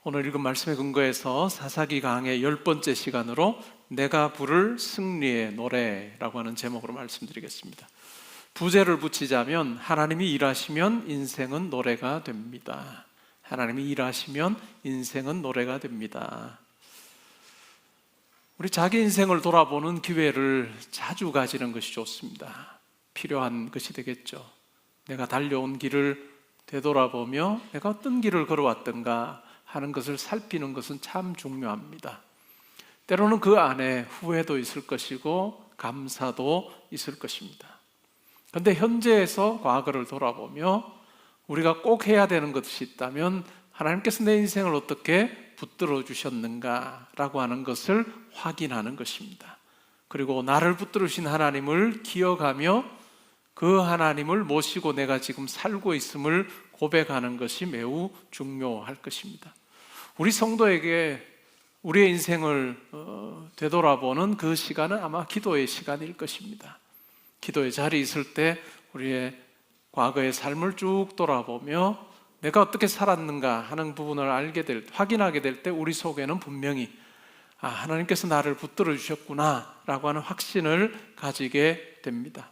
오늘 읽은 말씀에 근거해서 사사기 강의 10번째 시간으로 내가 부를 승리의 노래라고 하는 제목으로 말씀드리겠습니다. 부제를 붙이자면 하나님이 일하시면 인생은 노래가 됩니다. 하나님이 일하시면 인생은 노래가 됩니다. 우리 자기 인생을 돌아보는 기회를 자주 가지는 것이 좋습니다. 필요한 것이 되겠죠. 내가 달려온 길을 되돌아보며 내가 어떤 길을 걸어왔던가 하는 것을 살피는 것은 참 중요합니다. 때로는 그 안에 후회도 있을 것이고 감사도 있을 것입니다. 그런데 현재에서 과거를 돌아보며 우리가 꼭 해야 되는 것이 있다면 하나님께서 내 인생을 어떻게 붙들어 주셨는가라고 하는 것을 확인하는 것입니다. 그리고 나를 붙들어 주신 하나님을 기억하며 그 하나님을 모시고 내가 지금 살고 있음을 고백하는 것이 매우 중요할 것입니다. 우리 성도에게 우리의 인생을 되돌아보는 그 시간은 아마 기도의 시간일 것입니다. 기도의 자리에 있을 때 우리의 과거의 삶을 쭉 돌아보며 내가 어떻게 살았는가 하는 부분을 확인하게 될 때 우리 속에는 분명히 하나님께서 나를 붙들어 주셨구나 라고 하는 확신을 가지게 됩니다.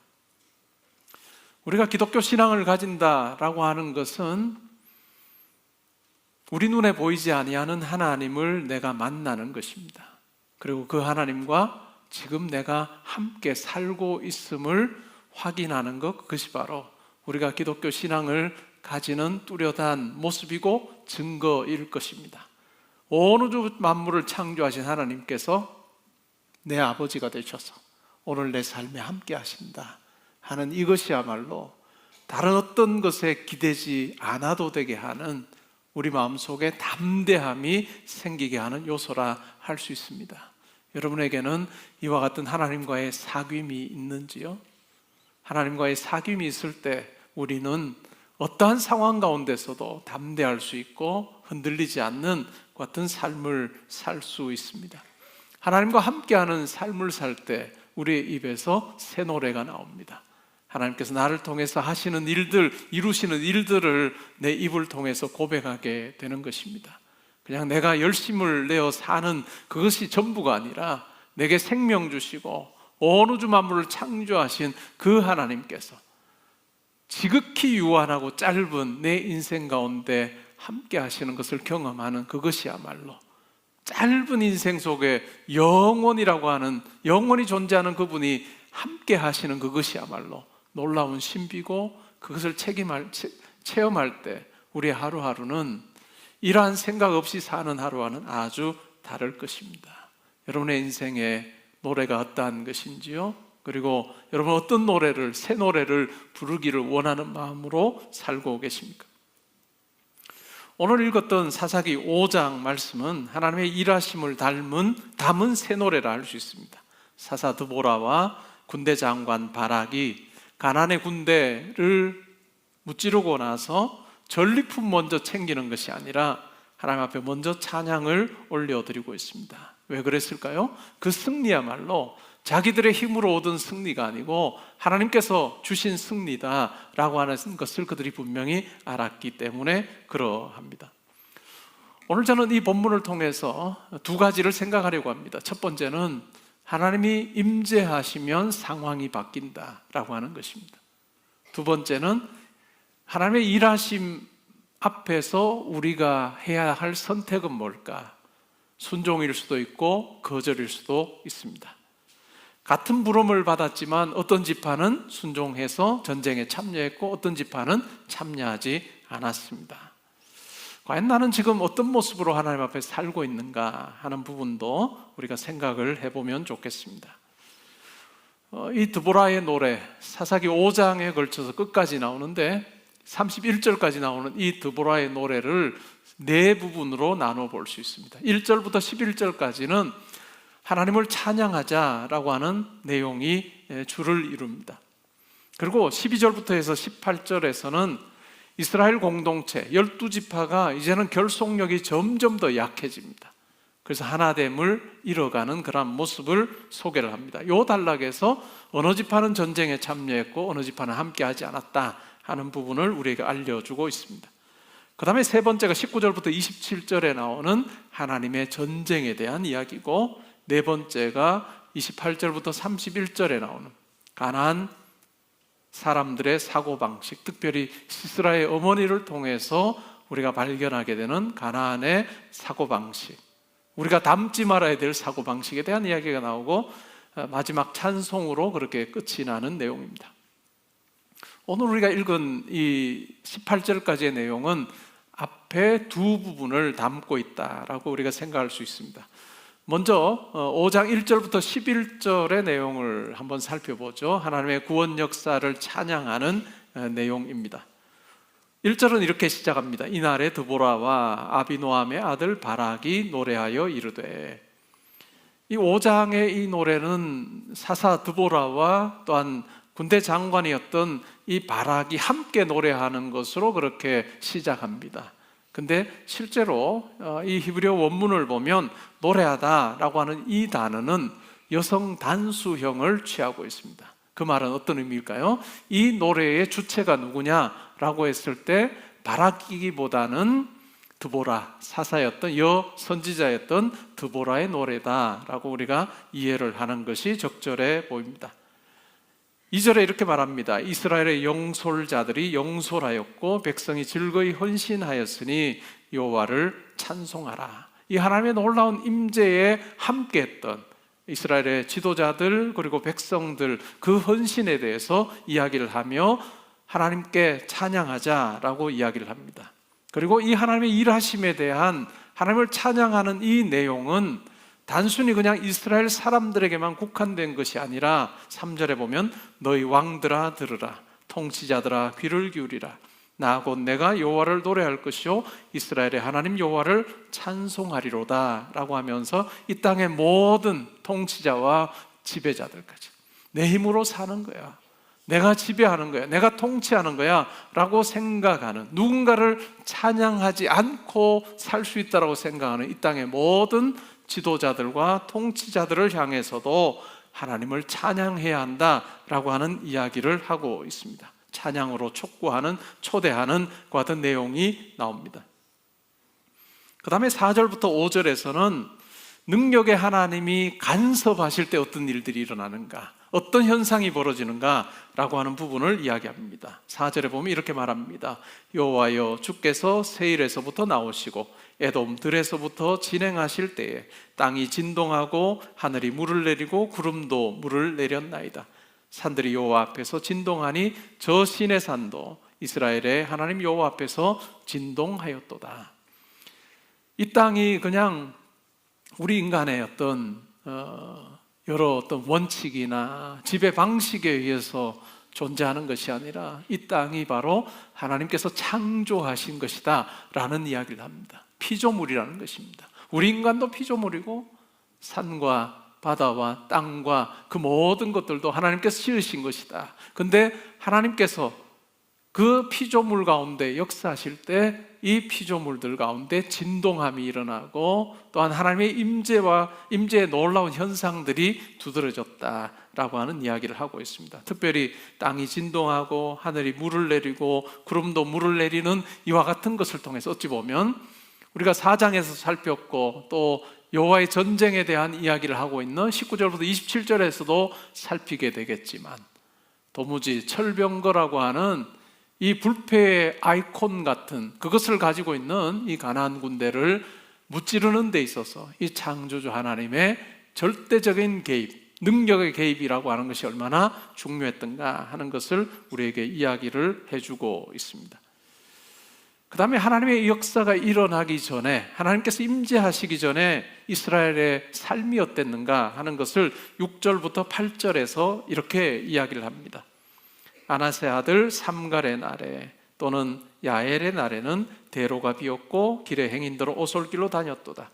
우리가 기독교 신앙을 가진다라고 하는 것은 우리 눈에 보이지 아니하는 하나님을 내가 만나는 것입니다. 그리고 그 하나님과 지금 내가 함께 살고 있음을 확인하는 것, 그것이 바로 우리가 기독교 신앙을 가지는 뚜렷한 모습이고 증거일 것입니다. 온 우주 만물을 창조하신 하나님께서 내 아버지가 되셔서 오늘 내 삶에 함께 하신다 하는 이것이야말로 다른 어떤 것에 기대지 않아도 되게 하는 우리 마음속에 담대함이 생기게 하는 요소라 할 수 있습니다. 여러분에게는 이와 같은 하나님과의 사귐이 있는지요? 하나님과의 사귐이 있을 때 우리는 어떠한 상황 가운데서도 담대할 수 있고 흔들리지 않는 같은 삶을 살 수 있습니다. 하나님과 함께하는 삶을 살 때 우리의 입에서 새 노래가 나옵니다. 하나님께서 나를 통해서 하시는 일들, 이루시는 일들을 내 입을 통해서 고백하게 되는 것입니다. 그냥 내가 열심을 내어 사는 그것이 전부가 아니라 내게 생명 주시고 온 우주 만물을 창조하신 그 하나님께서 지극히 유한하고 짧은 내 인생 가운데 함께 하시는 것을 경험하는 그것이야말로 짧은 인생 속에 영원이라고 하는, 영원히 존재하는 그분이 함께 하시는 그것이야말로 놀라운 신비고, 그것을 체험할 때 우리의 하루하루는 이러한 생각 없이 사는 하루와는 아주 다를 것입니다. 여러분의 인생에 노래가 어떠한 것인지요? 그리고 여러분 어떤 노래를, 새 노래를 부르기를 원하는 마음으로 살고 계십니까? 오늘 읽었던 사사기 5장 말씀은 하나님의 일하심을 담은 새 노래라 할 수 있습니다. 사사 드보라와 군대 장관 바락이 가나안의 군대를 무찌르고 나서 전리품 먼저 챙기는 것이 아니라 하나님 앞에 먼저 찬양을 올려드리고 있습니다. 왜 그랬을까요? 그 승리야말로 자기들의 힘으로 얻은 승리가 아니고 하나님께서 주신 승리다라고 하는 것을 그들이 분명히 알았기 때문에 그러합니다. 오늘 저는 이 본문을 통해서 두 가지를 생각하려고 합니다. 첫 번째는 하나님이 임재하시면 상황이 바뀐다라고 하는 것입니다. 두 번째는 하나님의 일하심 앞에서 우리가 해야 할 선택은 뭘까? 순종일 수도 있고 거절일 수도 있습니다. 같은 부름을 받았지만 어떤 지파는 순종해서 전쟁에 참여했고 어떤 지파는 참여하지 않았습니다. 과연 나는 지금 어떤 모습으로 하나님 앞에 살고 있는가 하는 부분도 우리가 생각을 해보면 좋겠습니다. 이 드보라의 노래, 사사기 5장에 걸쳐서 끝까지 나오는데 31절까지 나오는 이 드보라의 노래를 네 부분으로 나눠볼 수 있습니다. 1절부터 11절까지는 하나님을 찬양하자라고 하는 내용이 주를 이룹니다. 그리고 12절부터 해서 18절에서는 이스라엘 공동체 12지파가 이제는 결속력이 점점 더 약해집니다. 그래서 하나됨을 잃어가는 그런 모습을 소개를 합니다. 이 단락에서 어느 지파는 전쟁에 참여했고 어느 지파는 함께하지 않았다 하는 부분을 우리에게 알려주고 있습니다. 그 다음에 세 번째가 19절부터 27절에 나오는 하나님의 전쟁에 대한 이야기고, 네 번째가 28절부터 31절에 나오는 가나안 사람들의 사고방식, 특별히 시스라의 어머니를 통해서 우리가 발견하게 되는 가나안의 사고방식, 우리가 닮지 말아야 될 사고방식에 대한 이야기가 나오고, 마지막 찬송으로 그렇게 끝이 나는 내용입니다. 오늘 우리가 읽은 이 18절까지의 내용은 앞에 두 부분을 담고 있다라고 우리가 생각할 수 있습니다. 먼저 5장 1절부터 11절의 내용을 한번 살펴보죠. 하나님의 구원 역사를 찬양하는 내용입니다. 1절은 이렇게 시작합니다. 이날에 드보라와 아비노함의 아들 바락이 노래하여 이르되. 이 5장의 이 노래는 사사 드보라와 또한 군대 장관이었던 이 바락이 함께 노래하는 것으로 그렇게 시작합니다. 근데 실제로 이 히브리어 원문을 보면 노래하다라고 하는 이 단어는 여성 단수형을 취하고 있습니다. 그 말은 어떤 의미일까요? 이 노래의 주체가 누구냐라고 했을 때 바락이기보다는 드보라, 사사였던 선지자였던 드보라의 노래다라고 우리가 이해를 하는 것이 적절해 보입니다. 2절에 이렇게 말합니다. 이스라엘의 영솔자들이 영솔하였고 백성이 즐거이 헌신하였으니 여호와를 찬송하라. 이 하나님의 놀라운 임재에 함께했던 이스라엘의 지도자들 그리고 백성들, 그 헌신에 대해서 이야기를 하며 하나님께 찬양하자라고 이야기를 합니다. 그리고 이 하나님의 일하심에 대한 하나님을 찬양하는 이 내용은 단순히 그냥 이스라엘 사람들에게만 국한된 것이 아니라 3절에 보면 너희 왕들아 들으라, 통치자들아 귀를 기울이라, 나 곧 내가 여호와를 노래할 것이요 이스라엘의 하나님 여호와를 찬송하리로다 라고 하면서 이 땅의 모든 통치자와 지배자들까지 내 힘으로 사는 거야, 내가 지배하는 거야, 내가 통치하는 거야 라고 생각하는, 누군가를 찬양하지 않고 살 수 있다고 생각하는 이 땅의 모든 지도자들과 통치자들을 향해서도 하나님을 찬양해야 한다라고 하는 이야기를 하고 있습니다. 찬양으로 촉구하는, 초대하는 그 같은 내용이 나옵니다. 그 다음에 4절부터 5절에서는 능력의 하나님이 간섭하실 때 어떤 일들이 일어나는가, 어떤 현상이 벌어지는가 라고 하는 부분을 이야기합니다. 4절에 보면 이렇게 말합니다. 여호와여 주께서 세일에서부터 나오시고 에돔 들에서부터 진행하실 때에 땅이 진동하고 하늘이 물을 내리고 구름도 물을 내렸나이다. 산들이 여호와 앞에서 진동하니 저 시내 산도 이스라엘의 하나님 여호와 앞에서 진동하였도다. 이 땅이 그냥 우리 인간의 어떤 여러 어떤 원칙이나 지배 방식에 의해서 존재하는 것이 아니라 이 땅이 바로 하나님께서 창조하신 것이다 라는 이야기를 합니다. 피조물이라는 것입니다. 우리 인간도 피조물이고 산과 바다와 땅과 그 모든 것들도 하나님께서 지으신 것이다. 근데 하나님께서 그 피조물 가운데 역사하실 때 이 피조물들 가운데 진동함이 일어나고 또한 하나님의 임재의 놀라운 현상들이 두드러졌다라고 하는 이야기를 하고 있습니다. 특별히 땅이 진동하고 하늘이 물을 내리고 구름도 물을 내리는 이와 같은 것을 통해서 어찌 보면 우리가 4장에서 살폈고 또 여호와의 전쟁에 대한 이야기를 하고 있는 19절부터 27절에서도 살피게 되겠지만, 도무지 철병거라고 하는 이 불패의 아이콘 같은 그것을 가지고 있는 이 가나안 군대를 무찌르는 데 있어서 이 창조주 하나님의 절대적인 개입, 능력의 개입이라고 하는 것이 얼마나 중요했던가 하는 것을 우리에게 이야기를 해주고 있습니다. 그 다음에 하나님의 역사가 일어나기 전에, 하나님께서 임재하시기 전에 이스라엘의 삶이 어땠는가 하는 것을 6절부터 8절에서 이렇게 이야기를 합니다. 아나세 아들 삼갈의 날에 또는 야엘의 날에는 대로가 비었고 길에 행인들은 오솔길로 다녔도다.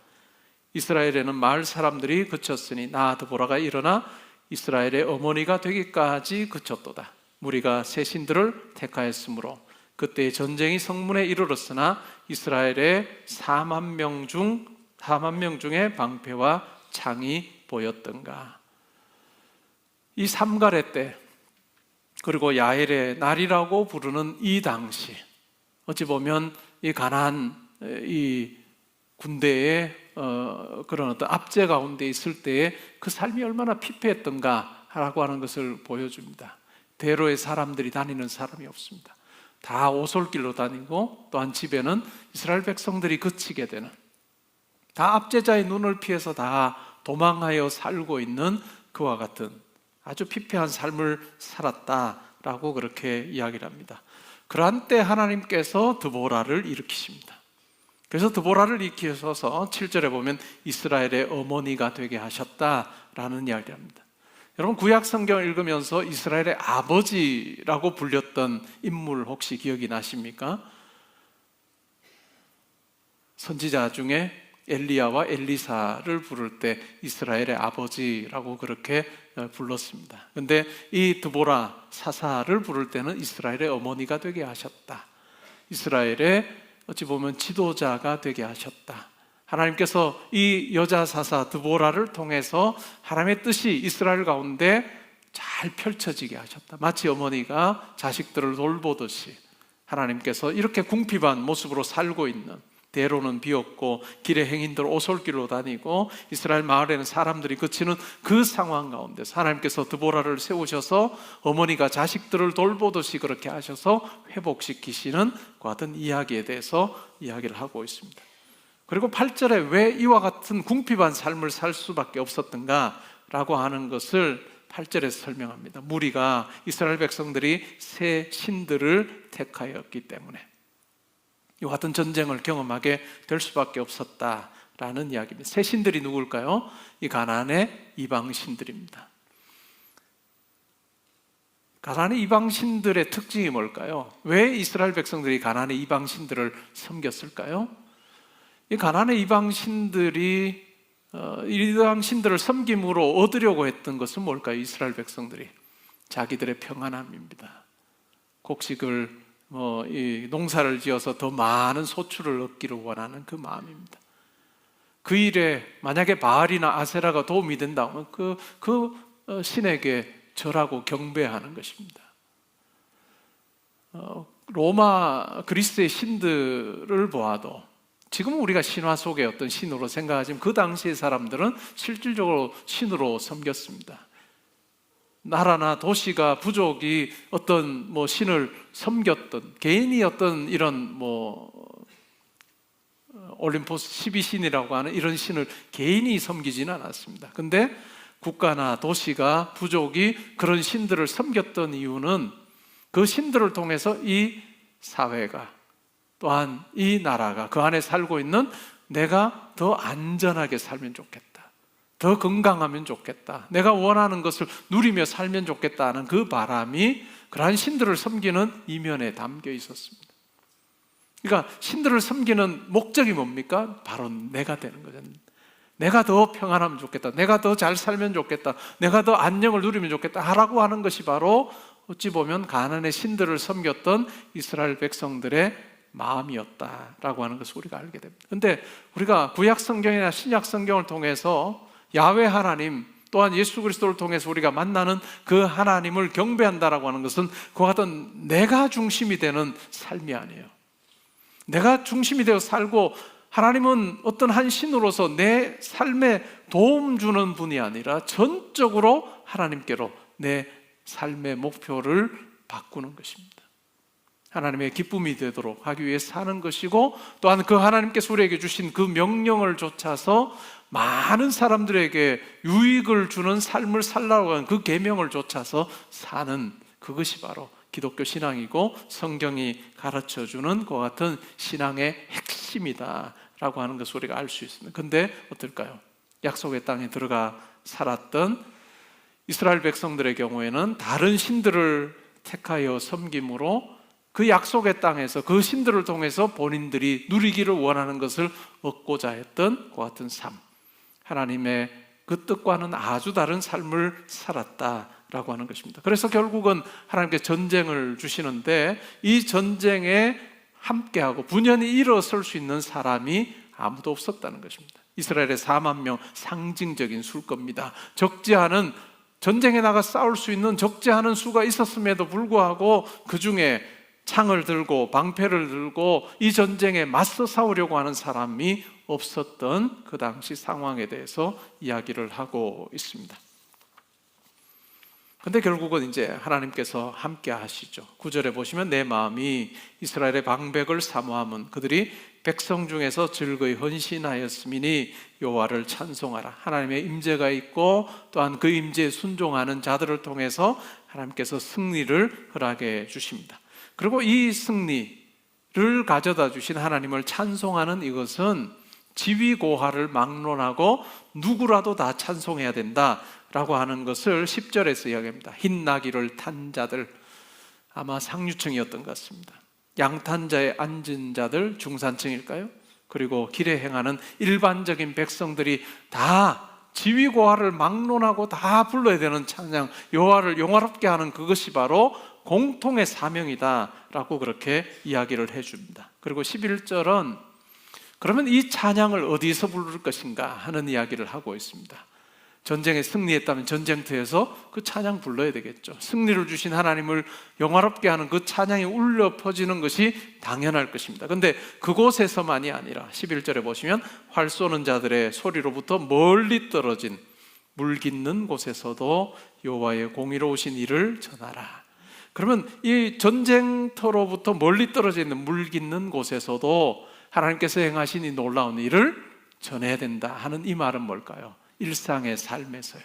이스라엘에는 마을 사람들이 그쳤으니 나 드보라가 일어나 이스라엘의 어머니가 되기까지 그쳤도다. 무리가 새 신들을 택하였으므로 그때의 전쟁이 성문에 이르렀으나 이스라엘의 4만 명 중에 방패와 창이 보였던가. 이 삼갈의 때 그리고 야엘의 날이라고 부르는 이 당시, 어찌 보면 이 가나안 이 군대의 그런 어떤 압제 가운데 있을 때에 그 삶이 얼마나 피폐했던가라고 하는 것을 보여줍니다. 대로에 사람들이 다니는 사람이 없습니다. 다 오솔길로 다니고, 또한 집에는 이스라엘 백성들이 그치게 되는, 다 압제자의 눈을 피해서 다 도망하여 살고 있는 그와 같은 아주 피폐한 삶을 살았다라고 그렇게 이야기를 합니다. 그러한 때 하나님께서 드보라를 일으키십니다. 그래서 드보라를 일으키셔서 7절에 보면 이스라엘의 어머니가 되게 하셨다라는 이야기를 합니다. 여러분, 구약 성경을 읽으면서 이스라엘의 아버지라고 불렸던 인물 혹시 기억이 나십니까? 선지자 중에 엘리야와 엘리사를 부를 때 이스라엘의 아버지라고 그렇게 불렀습니다. 그런데 이 드보라 사사를 부를 때는 이스라엘의 어머니가 되게 하셨다, 이스라엘의 어찌 보면 지도자가 되게 하셨다. 하나님께서 이 여자 사사 드보라를 통해서 하나님의 뜻이 이스라엘 가운데 잘 펼쳐지게 하셨다. 마치 어머니가 자식들을 돌보듯이 하나님께서 이렇게 궁핍한 모습으로 살고 있는, 대로는 비었고 길의 행인들 오솔길로 다니고 이스라엘 마을에는 사람들이 그치는 그 상황 가운데서 하나님께서 드보라를 세우셔서 어머니가 자식들을 돌보듯이 그렇게 하셔서 회복시키시는 그 같은 이야기에 대해서 이야기를 하고 있습니다. 그리고 8절에 왜 이와 같은 궁핍한 삶을 살 수밖에 없었던가 라고 하는 것을 8절에서 설명합니다. 무리가, 이스라엘 백성들이 새 신들을 택하였기 때문에 이와 같은 전쟁을 경험하게 될 수밖에 없었다라는 이야기입니다. 새 신들이 누굴까요? 이 가나안의 이방신들입니다. 가나안의 이방신들의 특징이 뭘까요? 왜 이스라엘 백성들이 가나안의 이방신들을 섬겼을까요? 이 가나안의 이방신들이 이방신들을 섬김으로 얻으려고 했던 것은 뭘까요? 이스라엘 백성들이 자기들의 평안함입니다. 곡식을 이 농사를 지어서 더 많은 소출을 얻기를 원하는 그 마음입니다. 그 일에 만약에 바알이나 아세라가 도움이 된다면 그 신에게 절하고 경배하는 것입니다. 로마 그리스의 신들을 보아도 지금 우리가 신화 속의 어떤 신으로 생각하지만 그 당시의 사람들은 실질적으로 신으로 섬겼습니다. 나라나 도시가, 부족이 어떤 신을 섬겼던, 개인이 어떤 이런 올림포스 12신이라고 하는 이런 신을 개인이 섬기지는 않았습니다. 근데 국가나 도시가, 부족이 그런 신들을 섬겼던 이유는 그 신들을 통해서 이 사회가, 또한 이 나라가, 그 안에 살고 있는 내가 더 안전하게 살면 좋겠다, 더 건강하면 좋겠다, 내가 원하는 것을 누리며 살면 좋겠다는 그 바람이 그러한 신들을 섬기는 이면에 담겨 있었습니다. 그러니까 신들을 섬기는 목적이 뭡니까? 바로 내가 되는 거죠. 내가 더 평안하면 좋겠다, 내가 더 잘 살면 좋겠다, 내가 더 안녕을 누리면 좋겠다 하라고 하는 것이 바로 어찌 보면 가나안의 신들을 섬겼던 이스라엘 백성들의 마음이었다라고 하는 것을 우리가 알게 됩니다. 그런데 우리가 구약 성경이나 신약 성경을 통해서 야훼 하나님, 또한 예수 그리스도를 통해서 우리가 만나는 그 하나님을 경배한다라고 하는 것은 그와 같은 내가 중심이 되는 삶이 아니에요. 내가 중심이 되어 살고 하나님은 어떤 한 신으로서 내 삶에 도움 주는 분이 아니라 전적으로 하나님께로 내 삶의 목표를 바꾸는 것입니다. 하나님의 기쁨이 되도록 하기 위해 사는 것이고, 또한 그 하나님께서 우리에게 주신 그 명령을 좇아서 많은 사람들에게 유익을 주는 삶을 살라고 하는 그 계명을 좇아서 사는, 그것이 바로 기독교 신앙이고 성경이 가르쳐주는 그와 같은 신앙의 핵심이다라고 하는 것을 우리가 알 수 있습니다. 그런데 어떨까요? 약속의 땅에 들어가 살았던 이스라엘 백성들의 경우에는 다른 신들을 택하여 섬김으로 그 약속의 땅에서 그 신들을 통해서 본인들이 누리기를 원하는 것을 얻고자 했던 그 같은 삶, 하나님의 그 뜻과는 아주 다른 삶을 살았다라고 하는 것입니다. 그래서 결국은 하나님께 전쟁을 주시는데 이 전쟁에 함께하고 분연히 일어설 수 있는 사람이 아무도 없었다는 것입니다. 이스라엘의 4만 명, 상징적인 수일 겁니다. 적지 않은, 전쟁에 나가 싸울 수 있는 적지 않은 수가 있었음에도 불구하고 그 중에 창을 들고 방패를 들고 이 전쟁에 맞서 싸우려고 하는 사람이 없었던 그 당시 상황에 대해서 이야기를 하고 있습니다. 근데 결국은 이제 하나님께서 함께 하시죠. 9절에 보시면 내 마음이 이스라엘의 방백을 사모함은 그들이 백성 중에서 즐거이 헌신하였음이니 여호와를 찬송하라. 하나님의 임재가 있고 또한 그 임재에 순종하는 자들을 통해서 하나님께서 승리를 허락해 주십니다. 그리고 이 승리를 가져다 주신 하나님을 찬송하는 이것은 지위고하를 막론하고 누구라도 다 찬송해야 된다라고 하는 것을 10절에서 이야기합니다. 흰 나귀를 탄 자들, 아마 상류층이었던 것 같습니다. 양탄자에 앉은 자들, 중산층일까요? 그리고 길에 행하는 일반적인 백성들이 다 지위고하를 막론하고 다 불러야 되는 찬양, 여호와를 영화롭게 하는 그것이 바로 공통의 사명이다라고 그렇게 이야기를 해줍니다. 그리고 11절은 그러면 이 찬양을 어디서 부를 것인가 하는 이야기를 하고 있습니다. 전쟁에 승리했다면 전쟁터에서 그 찬양 불러야 되겠죠. 승리를 주신 하나님을 영화롭게 하는 그 찬양이 울려 퍼지는 것이 당연할 것입니다. 그런데 그곳에서만이 아니라 11절에 보시면 활 쏘는 자들의 소리로부터 멀리 떨어진 물 깃는 곳에서도 여호와의 공의로우신 일을 전하라. 그러면 이 전쟁터로부터 멀리 떨어져 있는 물 깃는 곳에서도 하나님께서 행하신 이 놀라운 일을 전해야 된다 하는 이 말은 뭘까요? 일상의 삶에서요.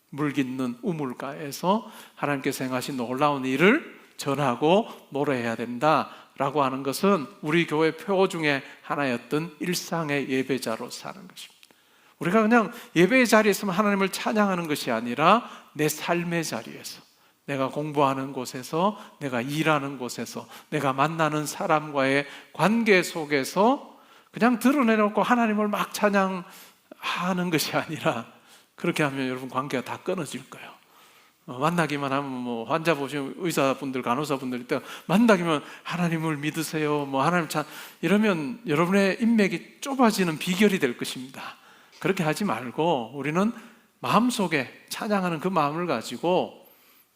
물 깃는 우물가에서 하나님께서 행하신 놀라운 일을 전하고 노래해야 된다라고 하는 것은 우리 교회 표 중에 하나였던 일상의 예배자로 사는 것입니다. 우리가 그냥 예배의 자리에 있으면 하나님을 찬양하는 것이 아니라 내 삶의 자리에서, 내가 공부하는 곳에서, 내가 일하는 곳에서, 내가 만나는 사람과의 관계 속에서 그냥 드러내놓고 하나님을 막 찬양하는 것이 아니라, 그렇게 하면 여러분 관계가 다 끊어질 거예요. 만나기만 하면 뭐 환자 보시면 의사분들, 간호사분들 있다 만나기만 하나님을 믿으세요, 뭐 하나님 이러면 여러분의 인맥이 좁아지는 비결이 될 것입니다. 그렇게 하지 말고 우리는 마음속에 찬양하는 그 마음을 가지고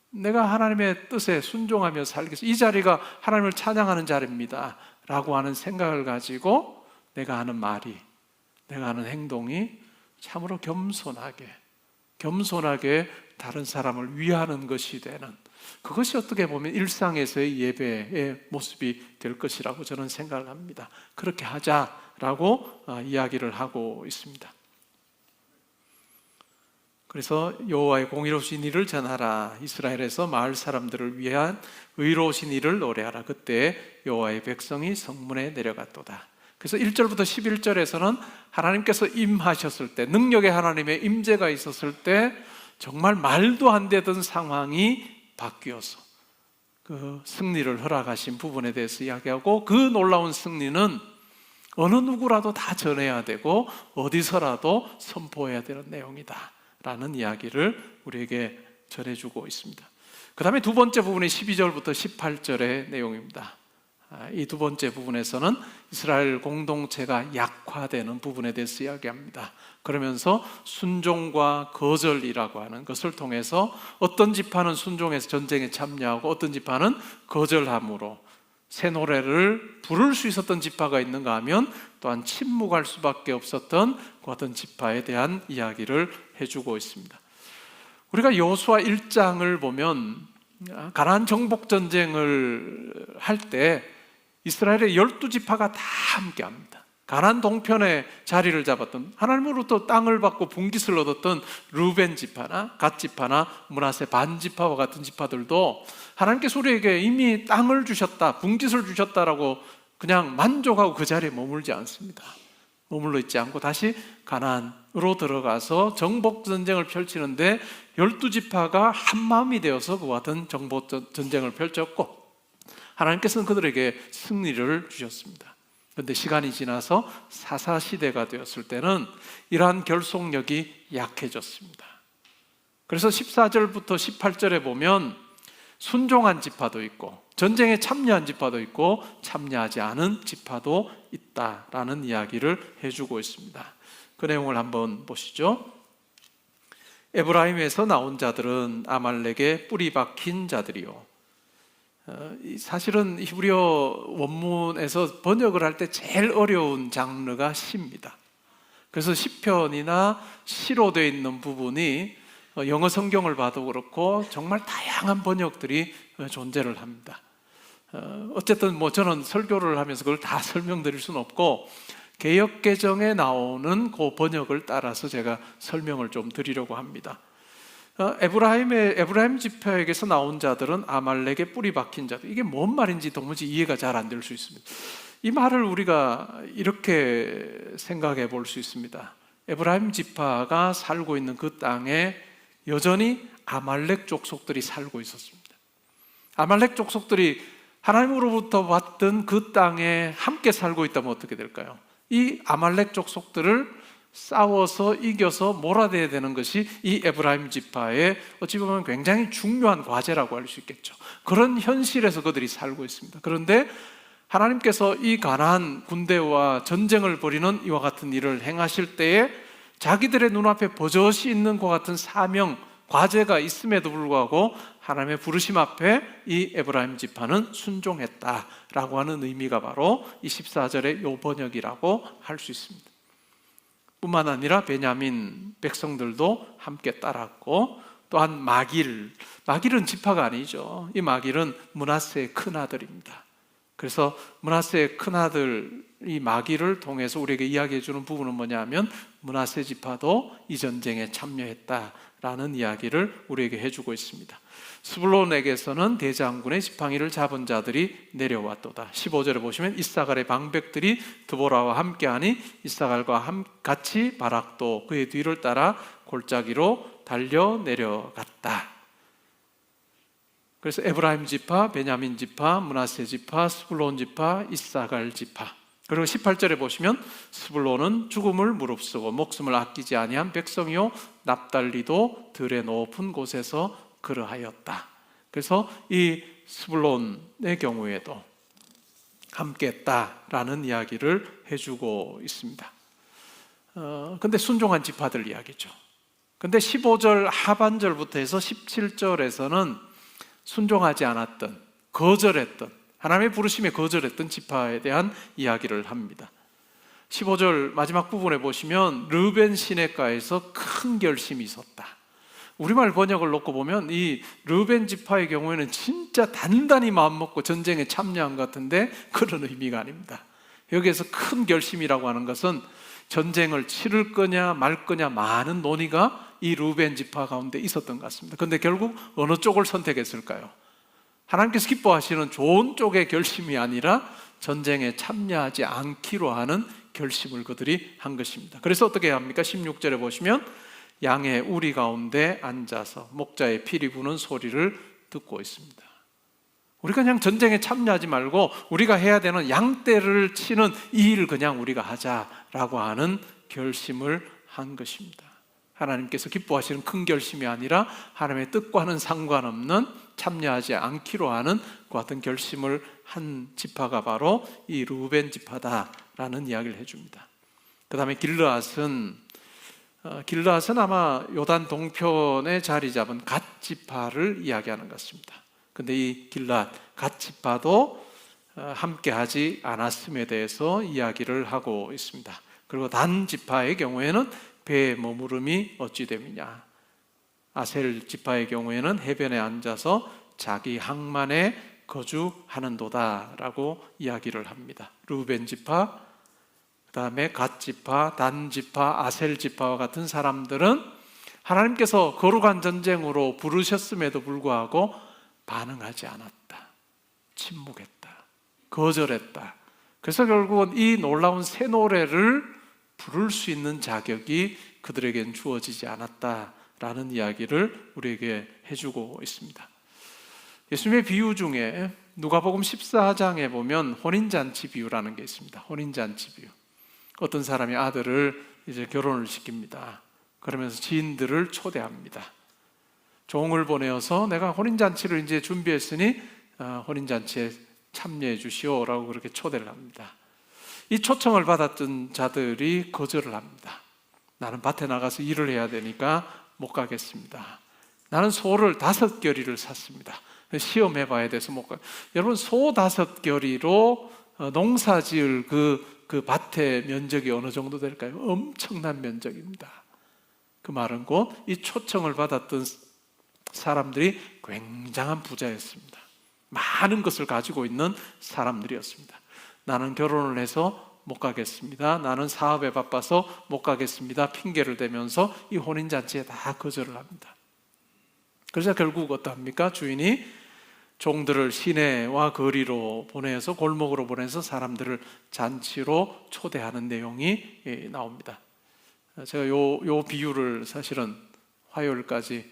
내가 하나님의 뜻에 순종하며 살겠습니다. 이 자리가 하나님을 찬양하는 자리입니다 라고 하는 생각을 가지고 내가 하는 말이, 내가 하는 행동이 참으로 겸손하게 다른 사람을 위하는 것이 되는, 그것이 어떻게 보면 일상에서의 예배의 모습이 될 것이라고 저는 생각을 합니다. 그렇게 하자라고 이야기를 하고 있습니다. 그래서 여호와의 공의로우신 일을 전하라. 이스라엘에서 마을 사람들을 위한 의로우신 일을 노래하라. 그때 여호와의 백성이 성문에 내려갔도다. 그래서 1절부터 11절에서는 하나님께서 임하셨을 때, 능력의 하나님의 임재가 있었을 때 정말 말도 안 되던 상황이 바뀌어서 그 승리를 허락하신 부분에 대해서 이야기하고, 그 놀라운 승리는 어느 누구라도 다 전해야 되고 어디서라도 선포해야 되는 내용이다 라는 이야기를 우리에게 전해주고 있습니다. 그 다음에 두 번째 부분이 12절부터 18절의 내용입니다. 이 두 번째 부분에서는 이스라엘 공동체가 약화되는 부분에 대해서 이야기합니다. 그러면서 순종과 거절이라고 하는 것을 통해서 어떤 지파는 순종해서 전쟁에 참여하고 어떤 지파는 거절함으로 새 노래를 부를 수 있었던 지파가 있는가 하면 또한 침묵할 수밖에 없었던 그 어떤 지파에 대한 이야기를 해주고 있습니다. 우리가 여호수아 1장을 보면 가나안 정복 전쟁을 할 때 이스라엘의 12지파가 다 함께합니다. 가나안 동편에 자리를 잡았던, 하나님으로부터 땅을 받고 분깃을 얻었던 르벤 지파나 갓 지파나 므낫세 반 지파와 같은 지파들도 하나님께서 우리에게 이미 땅을 주셨다, 분깃을 주셨다라고 그냥 만족하고 그 자리에 머물지 않습니다. 머물러 있지 않고 다시 가나안으로 들어가서 정복 전쟁을 펼치는데 12지파가 한 마음이 되어서 그와 같은 정복 전쟁을 펼쳤고, 하나님께서는 그들에게 승리를 주셨습니다. 그런데 시간이 지나서 사사시대가 되었을 때는 이러한 결속력이 약해졌습니다. 그래서 14절부터 18절에 보면 순종한 지파도 있고 전쟁에 참여한 지파도 있고 참여하지 않은 지파도 있다라는 이야기를 해주고 있습니다. 그 내용을 한번 보시죠. 에브라임에서 나온 자들은 아말렉의 뿌리 박힌 자들이요, 사실은 히브리어 원문에서 번역을 할 때 제일 어려운 장르가 시입니다. 그래서 시편이나 시로 되어 있는 부분이 영어 성경을 봐도 그렇고 정말 다양한 번역들이 존재를 합니다. 어쨌든 저는 설교를 하면서 그걸 다 설명드릴 수는 없고 개역개정에 나오는 그 번역을 따라서 제가 설명을 좀 드리려고 합니다. 에브라임 지파에게서 나온 자들은 아말렉의 뿌리 박힌 자들. 이게 뭔 말인지 도무지 이해가 잘 안 될 수 있습니다. 이 말을 우리가 이렇게 생각해 볼 수 있습니다. 에브라임 지파가 살고 있는 그 땅에 여전히 아말렉 족속들이 살고 있었습니다. 아말렉 족속들이 하나님으로부터 받던 그 땅에 함께 살고 있다면 어떻게 될까요? 이 아말렉 족속들을 싸워서 이겨서 몰아내야 되는 것이 이 에브라임 지파의 어찌 보면 굉장히 중요한 과제라고 할 수 있겠죠. 그런 현실에서 그들이 살고 있습니다. 그런데 하나님께서 이 가나안 군대와 전쟁을 벌이는 이와 같은 일을 행하실 때에 자기들의 눈앞에 버젓이 있는 것 같은 사명, 과제가 있음에도 불구하고 하나님의 부르심 앞에 이 에브라임 지파는 순종했다라고 하는 의미가 바로 이 14절의 요 번역이라고 할 수 있습니다. 뿐만 아니라 베냐민 백성들도 함께 따랐고, 또한 마길은 지파가 아니죠. 이 마길은 므낫세의 큰아들입니다. 그래서 므낫세의 큰아들 이 마길을 통해서 우리에게 이야기해 주는 부분은 뭐냐면 므낫세 지파도 이 전쟁에 참여했다라는 이야기를 우리에게 해주고 있습니다. 스불론에게서는 대장군의 지팡이를 잡은 자들이 내려왔도다. 15절에 보시면 이사갈의 방백들이 드보라와 함께하니 이사갈과 같이 바락도 그의 뒤를 따라 골짜기로 달려 내려갔다. 그래서 에브라임 지파, 베냐민 지파, 므낫세 지파, 스불론 지파, 이사갈 지파. 그리고 18절에 보시면 스불론은 죽음을 무릅쓰고 목숨을 아끼지 아니한 백성이요 납달리도 들의 높은 곳에서 그러하였다. 그래서 이 스불론의 경우에도 함께했다라는 이야기를 해주고 있습니다. 근데 순종한 지파들 이야기죠. 근데 15절 하반절부터 해서 17절에서는 순종하지 않았던, 거절했던, 하나님의 부르심에 거절했던 지파에 대한 이야기를 합니다. 15절 마지막 부분에 보시면 르벤 시내가에서 큰 결심이 있었다. 우리말 번역을 놓고 보면 이 르벤 지파의 경우에는 진짜 단단히 마음먹고 전쟁에 참여한 것 같은데 그런 의미가 아닙니다. 여기에서 큰 결심이라고 하는 것은 전쟁을 치를 거냐 말 거냐 많은 논의가 이 르벤 지파 가운데 있었던 것 같습니다. 그런데 결국 어느 쪽을 선택했을까요? 하나님께서 기뻐하시는 좋은 쪽의 결심이 아니라 전쟁에 참여하지 않기로 하는 결심을 그들이 한 것입니다. 그래서 어떻게 합니까? 16절에 보시면 양의 우리 가운데 앉아서 목자의 피리 부는 소리를 듣고 있습니다. 우리가 그냥 전쟁에 참여하지 말고 우리가 해야 되는 양떼를 치는 이 일을 그냥 우리가 하자라고 하는 결심을 한 것입니다. 하나님께서 기뻐하시는 큰 결심이 아니라 하나님의 뜻과는 상관없는 참여하지 않기로 하는 그 같은 결심을 한 지파가 바로 이 르벤 지파다라는 이야기를 해줍니다. 그 다음에 길르앗은 아마 요단 동편에 자리 잡은 갓 지파를 이야기하는 것 같습니다. 근데 이 길르앗 갓 지파도 함께하지 않았음에 대해서 이야기를 하고 있습니다. 그리고 단 지파의 경우에는 배에 머무름이 어찌 됨이냐. 아셀 지파의 경우에는 해변에 앉아서 자기 항만에 거주하는도다라고 이야기를 합니다. 르벤 지파, 그 다음에 갓 지파, 단 지파, 아셀 지파와 같은 사람들은 하나님께서 거룩한 전쟁으로 부르셨음에도 불구하고 반응하지 않았다. 침묵했다. 거절했다. 그래서 결국은 이 놀라운 새 노래를 부를 수 있는 자격이 그들에겐 주어지지 않았다라는 이야기를 우리에게 해주고 있습니다. 예수님의 비유 중에 누가복음 14장에 보면 혼인잔치 비유라는 게 있습니다. 혼인잔치 비유. 어떤 사람이 아들을 이제 결혼을 시킵니다. 그러면서 지인들을 초대합니다. 종을 보내어서 내가 혼인잔치를 이제 준비했으니 혼인잔치에 참여해 주시오라고 그렇게 초대를 합니다. 이 초청을 받았던 자들이 거절을 합니다. 나는 밭에 나가서 일을 해야 되니까 못 가겠습니다. 나는 소를 5겨리를 샀습니다. 시험해 봐야 돼서 못 가요. 여러분, 소 5결이로 농사 지을 그 밭의 면적이 어느 정도 될까요? 엄청난 면적입니다. 그 말은 곧 이 초청을 받았던 사람들이 굉장한 부자였습니다. 많은 것을 가지고 있는 사람들이었습니다. 나는 결혼을 해서 못 가겠습니다. 나는 사업에 바빠서 못 가겠습니다. 핑계를 대면서 이 혼인잔치에 다 거절을 합니다. 그래서 결국 어떠합니까? 주인이 종들을 시내와 거리로 보내서 골목으로 보내서 사람들을 잔치로 초대하는 내용이 나옵니다. 제가 요 비유를 사실은 화요일까지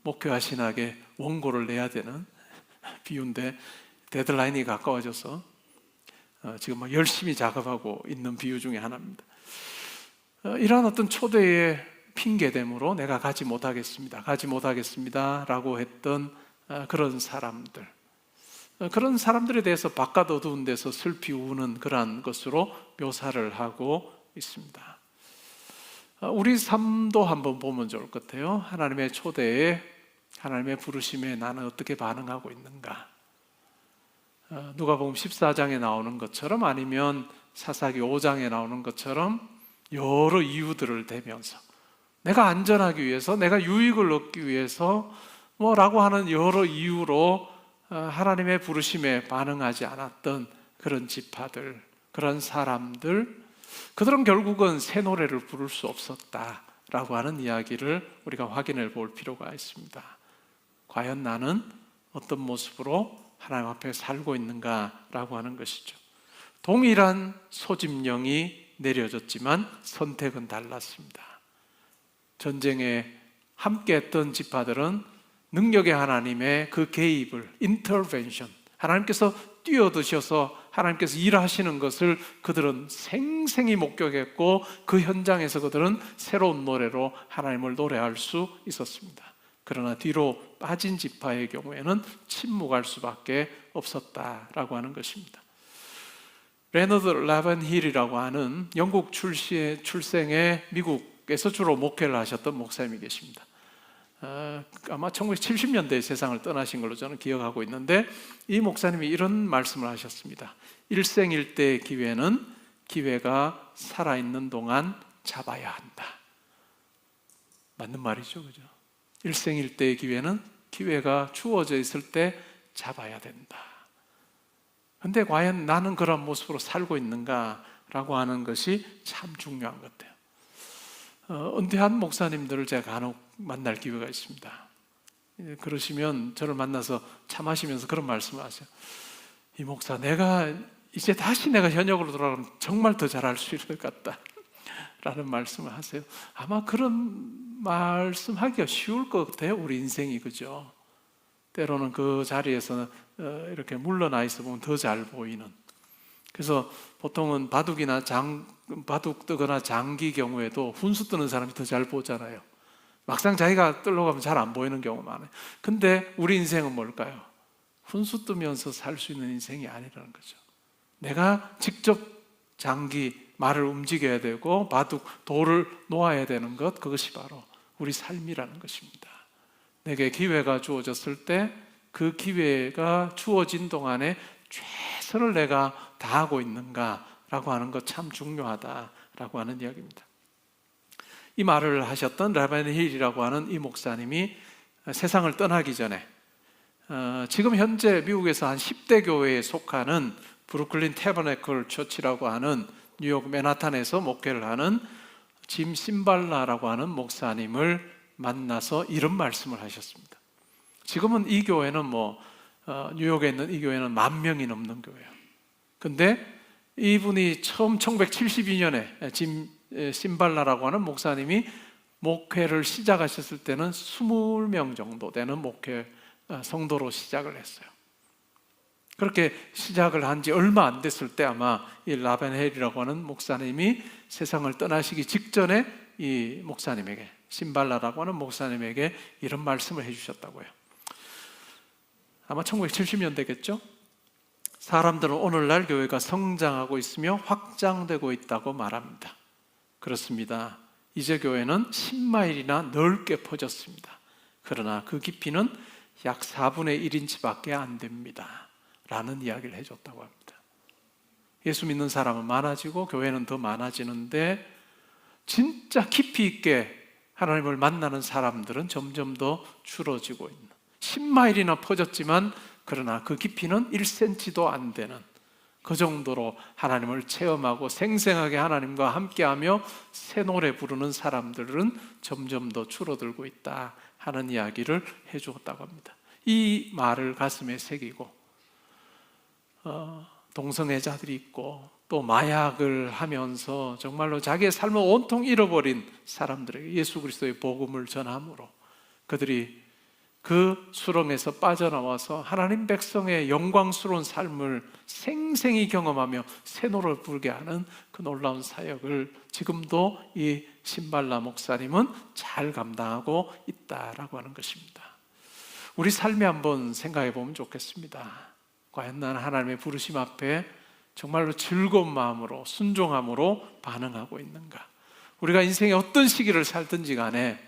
목회와 신학에 원고를 내야 되는 비유인데 데드라인이 가까워져서 지금 막 열심히 작업하고 있는 비유 중에 하나입니다. 이러한 어떤 초대의 핑계됨으로 내가 가지 못하겠습니다 라고 했던 그런 사람들에 대해서 바깥 어두운 데서 슬피 우는 그러한 것으로 묘사를 하고 있습니다. 우리 삶도 한번 보면 좋을 것 같아요. 하나님의 초대에, 하나님의 부르심에 나는 어떻게 반응하고 있는가? 누가복음 14장에 나오는 것처럼, 아니면 사사기 5장에 나오는 것처럼 여러 이유들을 대면서 내가 안전하기 위해서, 내가 유익을 얻기 위해서 라고 하는 여러 이유로 하나님의 부르심에 반응하지 않았던 그런 지파들, 그런 사람들, 그들은 결국은 새 노래를 부를 수 없었다라고 하는 이야기를 우리가 확인해 볼 필요가 있습니다. 과연 나는 어떤 모습으로 하나님 앞에 살고 있는가라고 하는 것이죠. 동일한 소집령이 내려졌지만 선택은 달랐습니다. 전쟁에 함께했던 지파들은 능력의 하나님의 그 개입을, intervention, 하나님께서 뛰어드셔서 하나님께서 일하시는 것을 그들은 생생히 목격했고, 그 현장에서 그들은 새로운 노래로 하나님을 노래할 수 있었습니다. 그러나 뒤로 빠진 지파의 경우에는 침묵할 수밖에 없었다라고 하는 것입니다. 레너드 라벤힐이라고 하는 영국 출생의 미국에서 주로 목회를 하셨던 목사님이 계십니다. 아마 1970년대에 세상을 떠나신 걸로 저는 기억하고 있는데, 이 목사님이 이런 말씀을 하셨습니다. 일생일대의 기회는 기회가 살아있는 동안 잡아야 한다. 맞는 말이죠, 그죠? 일생일대의 기회는 기회가 주어져 있을 때 잡아야 된다. 근데 과연 나는 그런 모습으로 살고 있는가라고 하는 것이 참 중요한 것 같아요. 은퇴한 목사님들을 제가 간혹 만날 기회가 있습니다. 그러시면 저를 만나서 차 마시면서 그런 말씀을 하세요. 이 목사, 내가 이제 다시 내가 현역으로 돌아가면 정말 더 잘할 수 있을 것 같다 라는 말씀을 하세요. 아마 그런 말씀하기가 쉬울 것 같아요. 우리 인생이, 그죠? 때로는 그 자리에서 이렇게 물러나 있어 보면 더 잘 보이는. 그래서 보통은 바둑 뜨거나 장기 경우에도 훈수 뜨는 사람이 더 잘 보잖아요. 막상 자기가 뜨러 가면 잘 안 보이는 경우가 많아요. 근데 우리 인생은 뭘까요? 훈수 뜨면서 살 수 있는 인생이 아니라는 거죠. 내가 직접 말을 움직여야 되고 돌을 놓아야 되는 것, 그것이 바로 우리 삶이라는 것입니다. 내게 기회가 주어졌을 때 그 기회가 주어진 동안에 최선을 내가 다하고 있는가라고 하는 것 참 중요하다라고 하는 이야기입니다. 이 말을 하셨던 라벤힐이라고 하는 이 목사님이 세상을 떠나기 전에 지금 현재 미국에서 한 10대 교회에 속하는 브루클린 태버네클 처치라고 하는 뉴욕 맨하탄에서 목회를 하는 짐 심발라라고 하는 목사님을 만나서 이런 말씀을 하셨습니다. 지금은 이 교회는 뉴욕에 있는 이 교회는 10,000명이 넘는 교회예요. 근데 이분이 처음 1972년에 짐 심발라라고 하는 목사님이 목회를 시작하셨을 때는 20명 정도 되는 목회 성도로 시작을 했어요. 그렇게 시작을 한 지 얼마 안 됐을 때 아마 이 라벤헬이라고 하는 목사님이 세상을 떠나시기 직전에 이 목사님에게, 심발라라고 하는 목사님에게 이런 말씀을 해주셨다고요. 아마 1970년대겠죠? 사람들은 오늘날 교회가 성장하고 있으며 확장되고 있다고 말합니다. 그렇습니다. 이제 교회는 10마일이나 넓게 퍼졌습니다. 그러나 그 깊이는 약 4분의 1인치밖에 안 됩니다 라는 이야기를 해줬다고 합니다. 예수 믿는 사람은 많아지고 교회는 더 많아지는데 진짜 깊이 있게 하나님을 만나는 사람들은 점점 더 줄어지고 있는, 10마일이나 퍼졌지만 그러나 그 깊이는 1cm도 안 되는 그 정도로 하나님을 체험하고 생생하게 하나님과 함께하며 새 노래 부르는 사람들은 점점 더 줄어들고 있다 하는 이야기를 해주었다고 합니다. 이 말을 가슴에 새기고 동성애자들이 있고 또 마약을 하면서 정말로 자기의 삶을 온통 잃어버린 사람들에게 예수 그리스도의 복음을 전함으로 그들이 그 수렁에서 빠져나와서 하나님 백성의 영광스러운 삶을 생생히 경험하며 새 노래를 부르게 하는 그 놀라운 사역을 지금도 이 신발라 목사님은 잘 감당하고 있다라고 하는 것입니다. 우리 삶에 한번 생각해 보면 좋겠습니다. 과연 나는 하나님의 부르심 앞에 정말로 즐거운 마음으로 순종함으로 반응하고 있는가? 우리가 인생의 어떤 시기를 살든지 간에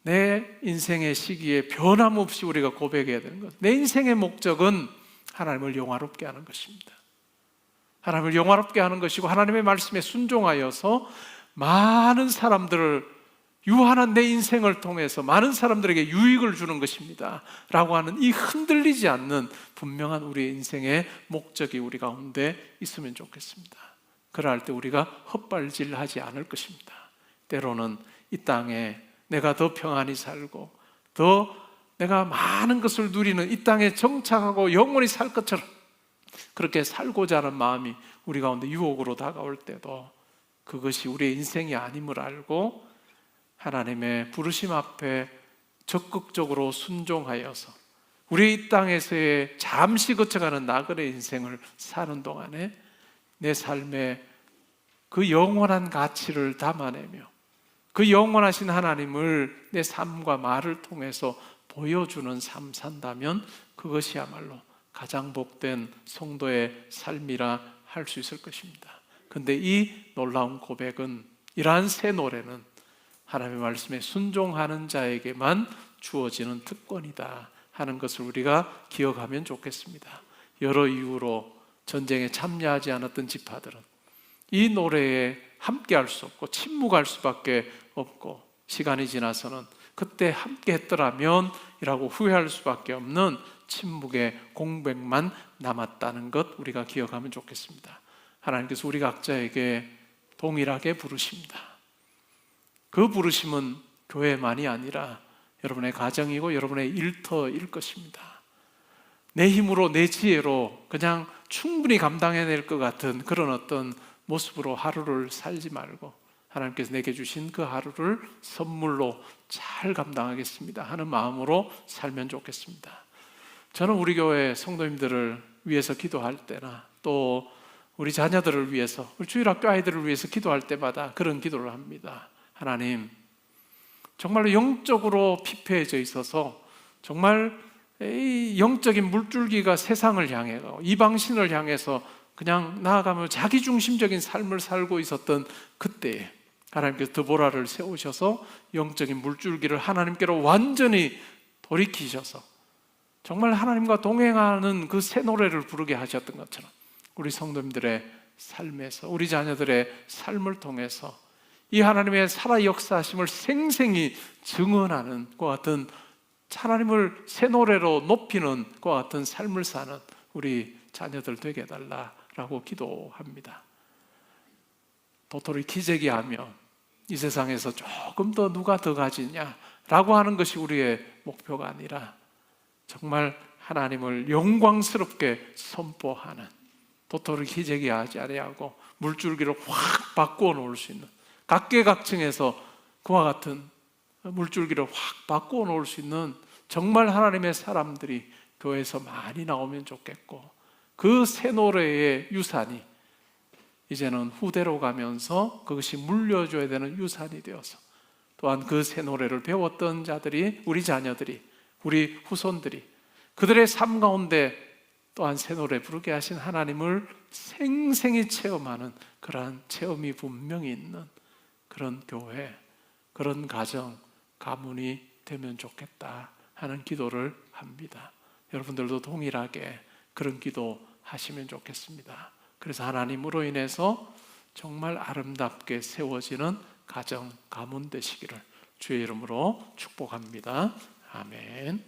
내 인생의 시기에 변함없이 우리가 고백해야 되는 것, 내 인생의 목적은 하나님을 영화롭게 하는 것입니다. 하나님을 영화롭게 하는 것이고 하나님의 말씀에 순종하여서 많은 사람들을, 유한한 내 인생을 통해서 많은 사람들에게 유익을 주는 것입니다 라고 하는 이 흔들리지 않는 분명한 우리의 인생의 목적이 우리 가운데 있으면 좋겠습니다. 그럴 때 우리가 헛발질하지 않을 것입니다. 때로는 이 땅에 내가 더 평안히 살고 더 내가 많은 것을 누리는 이 땅에 정착하고 영원히 살 것처럼 그렇게 살고자 하는 마음이 우리 가운데 유혹으로 다가올 때도 그것이 우리의 인생이 아님을 알고 하나님의 부르심 앞에 적극적으로 순종하여서 우리 이 땅에서의 잠시 거쳐가는 나그네 인생을 사는 동안에 내 삶에 그 영원한 가치를 담아내며 그 영원하신 하나님을 내 삶과 말을 통해서 보여주는 삶 산다면 그것이야말로 가장 복된 성도의 삶이라 할 수 있을 것입니다. 그런데 이 놀라운 고백은, 이러한 새 노래는 하나님의 말씀에 순종하는 자에게만 주어지는 특권이다 하는 것을 우리가 기억하면 좋겠습니다. 여러 이유로 전쟁에 참여하지 않았던 지파들은 이 노래에 함께할 수 없고 침묵할 수밖에 없고 시간이 지나서는 그때 함께 했더라면 이라고 후회할 수밖에 없는 침묵의 공백만 남았다는 것 우리가 기억하면 좋겠습니다. 하나님께서 우리 각자에게 동일하게 부르십니다. 그 부르심은 교회만이 아니라 여러분의 가정이고 여러분의 일터일 것입니다. 내 힘으로 내 지혜로 그냥 충분히 감당해낼 것 같은 그런 어떤 모습으로 하루를 살지 말고 하나님께서 내게 주신 그 하루를 선물로 잘 감당하겠습니다 하는 마음으로 살면 좋겠습니다. 저는 우리 교회 성도님들을 위해서 기도할 때나 또 우리 자녀들을 위해서, 우리 주일학교 아이들을 위해서 기도할 때마다 그런 기도를 합니다. 하나님, 정말로 영적으로 피폐해져 있어서 정말 이 영적인 물줄기가 세상을 향해 가고 이방신을 향해서 그냥 나아가며 자기중심적인 삶을 살고 있었던 그때에 하나님께서 드보라를 세우셔서 영적인 물줄기를 하나님께로 완전히 돌이키셔서 정말 하나님과 동행하는 그 새 노래를 부르게 하셨던 것처럼 우리 성도님들의 삶에서, 우리 자녀들의 삶을 통해서 이 하나님의 살아 역사하심을 생생히 증언하는 것 같은, 하나님을 새 노래로 높이는 것 같은 삶을 사는 우리 자녀들 되게 해달라라고 기도합니다. 도토리 기재기하며 이 세상에서 조금 더 누가 더 가지냐라고 하는 것이 우리의 목표가 아니라 정말 하나님을 영광스럽게 선포하는, 도토리 기재기하지 아니하고 물줄기를 확 바꾸어 놓을 수 있는, 각계각층에서 그와 같은 물줄기를 확 바꾸어 놓을 수 있는 정말 하나님의 사람들이 교회에서 많이 나오면 좋겠고, 그 새 노래의 유산이 이제는 후대로 가면서 그것이 물려줘야 되는 유산이 되어서 또한 그 새 노래를 배웠던 자들이, 우리 자녀들이, 우리 후손들이 그들의 삶 가운데 또한 새 노래 부르게 하신 하나님을 생생히 체험하는 그러한 체험이 분명히 있는 그런 교회, 그런 가정, 가문이 되면 좋겠다 하는 기도를 합니다. 여러분들도 동일하게 그런 기도 하시면 좋겠습니다. 그래서 하나님으로 인해서 정말 아름답게 세워지는 가정, 가문 되시기를 주의 이름으로 축복합니다. 아멘.